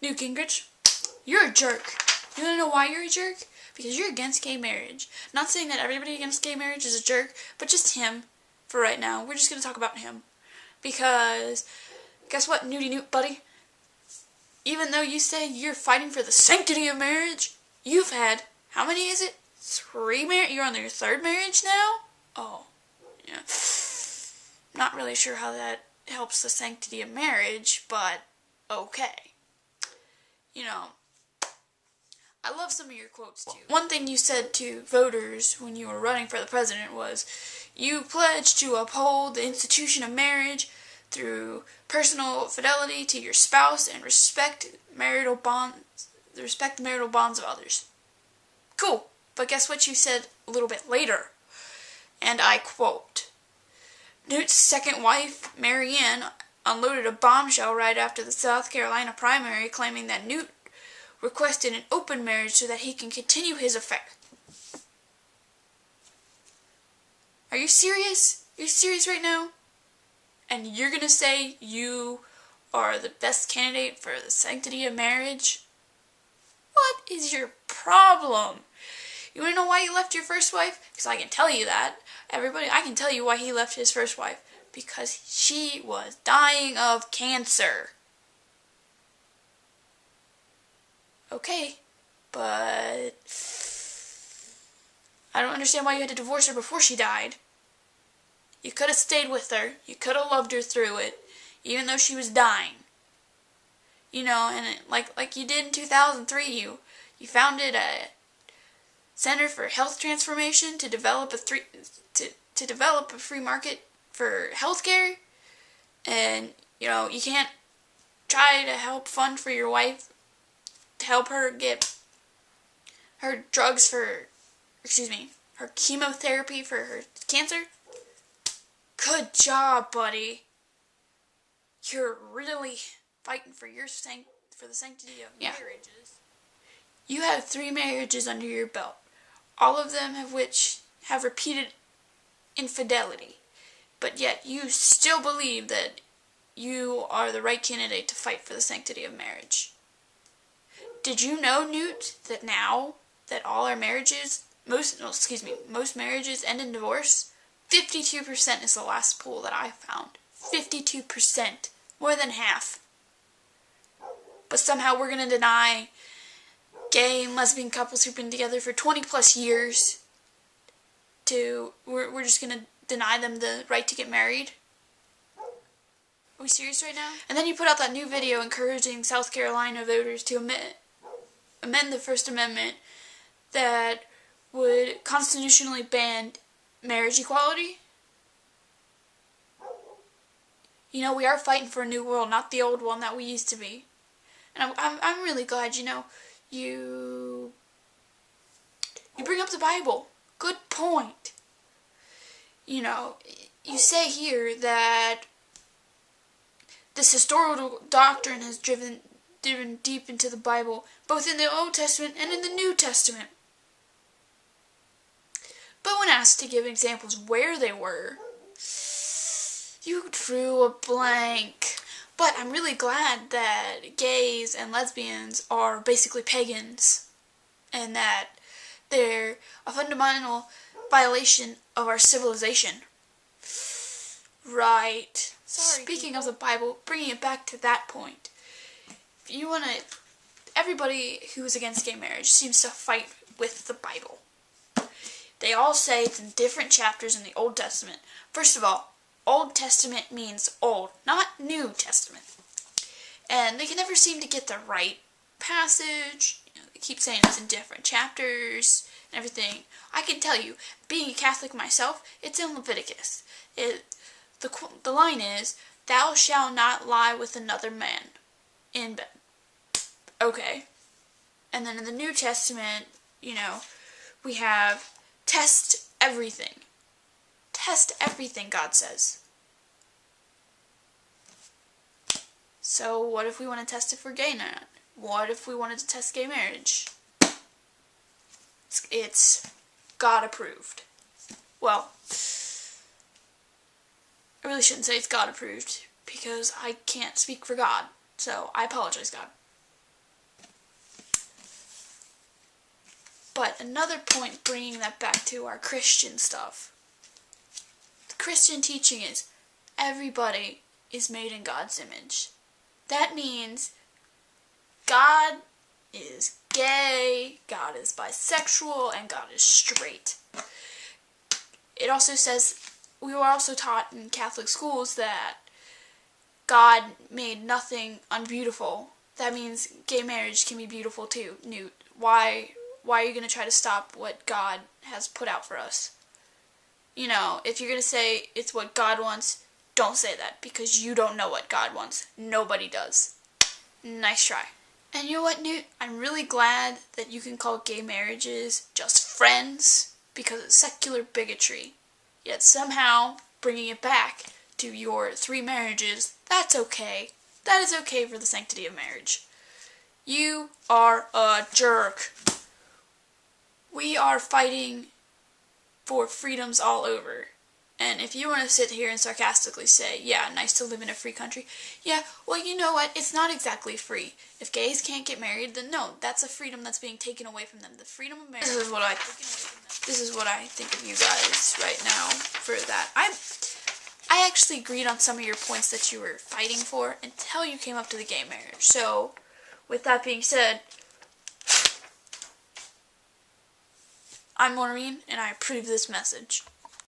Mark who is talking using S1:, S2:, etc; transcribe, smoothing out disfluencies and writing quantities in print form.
S1: Newt Gingrich, you're a jerk. You wanna know why you're a jerk? Because you're against gay marriage. Not saying that everybody against gay marriage is a jerk, but just him for right now. We're just gonna talk about him. Because, guess what, Newty Newt, buddy? Even though you say you're fighting for the sanctity of marriage, you've had, how many is it? 3 marriages? You're on your 3rd marriage now? Oh, yeah. Not really sure how that helps the sanctity of marriage, but okay. You know, I love some of your quotes too. One thing you said to voters when you were running for the president was, you pledge to uphold the institution of marriage through personal fidelity to your spouse and respect the marital bonds of others. Cool. But guess what you said a little bit later? And I quote, Newt's second wife, Mary Ann, unloaded a bombshell right after the South Carolina primary, claiming that Newt requested an open marriage so that he can continue his affair. Are you serious? Are you serious right now? And you're gonna say you are the best candidate for the sanctity of marriage? What is your problem? You wanna know why he left your first wife? Because I can tell you that. Everybody, I can tell you why he left his first wife. Because she was dying of cancer. Okay, but I don't understand why you had to divorce her before she died. You could have stayed with her. You could have loved her through it, even though she was dying. You know, and like you did in 2003, you founded a Center for Health Transformation to develop to develop a free market for healthcare. And you know, you can't try to help fund for your wife to help her get her drugs for, her chemotherapy for her cancer. Good job, buddy. You're really fighting for the sanctity of marriages. You have 3 marriages under your belt, all of them of which have repeated infidelity, but yet you still believe that you are the right candidate to fight for the sanctity of marriage. Did you know, Newt, that now that all our marriages, most marriages end in divorce? 52% is the last poll that I found. 52%. More than half. But somehow we're going to deny gay and lesbian couples who've been together for 20 plus years we're just going to deny them the right to get married? Are we serious right now? And then you put out that new video encouraging South Carolina voters to amend the First Amendment that would constitutionally ban marriage equality. You know, we are fighting for a new world, not the old one that we used to be. And I'm really glad, you know, you bring up the Bible. Good point. You know, you say here that this historical doctrine has driven deep into the Bible, both in the Old Testament and in the New Testament. But when asked to give examples where they were, you drew a blank. But I'm really glad that gays and lesbians are basically pagans, and that they're a fundamental violation of our civilization. Right. Sorry. Speaking of the Bible, bringing it back to that point, if you want to, everybody who is against gay marriage seems to fight with the Bible. They all say it's in different chapters in the Old Testament. First of all, Old Testament means old, not New Testament. And they can never seem to get the right passage. You know, they keep saying it's in different chapters and everything. I can tell you, being a Catholic myself, it's in Leviticus. The line is, thou shalt not lie with another man in bed. Okay. And then in the New Testament, you know, we have test everything. Test everything, God says. So what if we want to test if we're gay or not? What if we wanted to test gay marriage? It's God approved. Well, I really shouldn't say it's God approved, because I can't speak for God, so I apologize, God. But another point, bringing that back to our Christian stuff. The Christian teaching is everybody is made in God's image. That means God is gay, God is bisexual, and God is straight. It also says, we were also taught in Catholic schools that God made nothing unbeautiful. That means gay marriage can be beautiful too, Newt. Why are you going to try to stop what God has put out for us? You know, if you're going to say it's what God wants, don't say that, because you don't know what God wants. Nobody does. Nice try. And you know what, Newt? I'm really glad that you can call gay marriages just friends because of secular bigotry. Yet somehow, bringing it back to your 3 marriages, that's okay. That is okay for the sanctity of marriage. You are a jerk. We are fighting for freedoms all over. And if you want to sit here and sarcastically say, yeah, nice to live in a free country, yeah, well, you know what? It's not exactly free. If gays can't get married, then no, that's a freedom that's being taken away from them. The freedom of marriage. This is what I think of you guys right now for that. I actually agreed on some of your points that you were fighting for until you came up to the gay marriage. So, with that being said, I'm Maureen, and I approve this message.